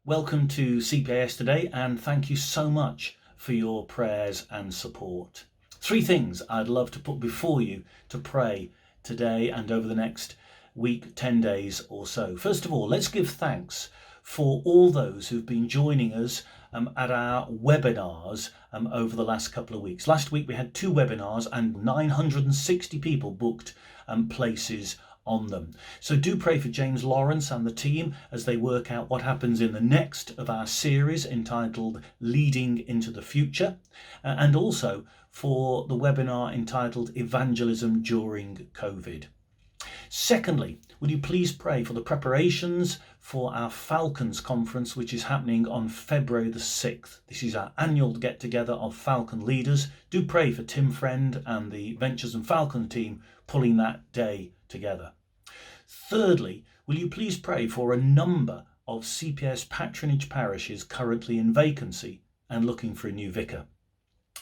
Welcome to CPAS Today, and thank you so much for your prayers and support. 3 things I'd love to put before you to pray today and over the next week, 10 days or so. First of all, let's give thanks for all those who've been joining us at our webinars over the last couple of weeks. Last week we had 2 webinars and 960 people booked places on them. So do pray for James Lawrence and the team as they work out what happens in the next of our series entitled Leading into the Future, and also for the webinar entitled Evangelism During COVID. Secondly, will you please pray for the preparations for our Falcons conference, which is happening on February the 6th. This is our annual get together of Falcon leaders. Do pray for Tim Friend and the Ventures and Falcons team pulling that day together. Thirdly, will you please pray for a number of CPAS patronage parishes currently in vacancy and looking for a new vicar.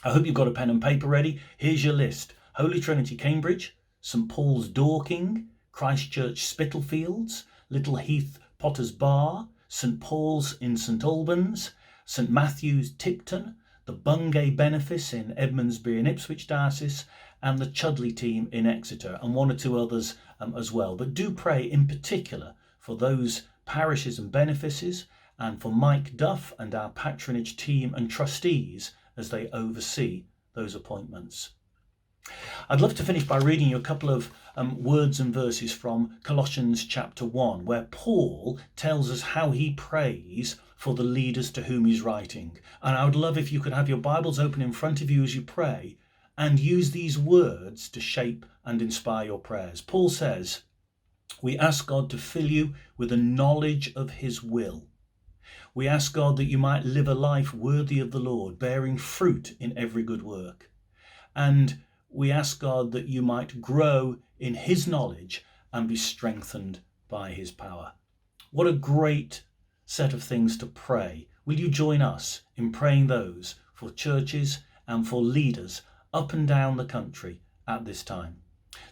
I hope you've got a pen and paper ready. Here's your list: Holy Trinity Cambridge, St Paul's Dorking, Christchurch Spitalfields, Little Heath Potters Bar, St Paul's in St Albans, St Matthew's Tipton, the Bungay Benefice in Edmondsbury and Ipswich Diocese, and the Chudley team in Exeter, and 1 or 2 others as well. But do pray in particular for those parishes and benefices, and for Mike Duff and our patronage team and trustees as they oversee those appointments. I'd love to finish by reading you a couple of words and verses from Colossians chapter 1, where Paul tells us how he prays for the leaders to whom he's writing. And I would love if you could have your Bibles open in front of you as you pray and use these words to shape and inspire your prayers. Paul says, "We ask God to fill you with a knowledge of his will. We ask God that you might live a life worthy of the Lord, bearing fruit in every good work. And we ask God that you might grow in his knowledge and be strengthened by his power." What a great set of things to pray. Will you join us in praying those for churches and for leaders up and down the country at this time?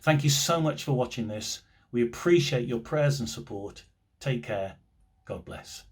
Thank you so much for watching this. We appreciate your prayers and support. Take care. God bless.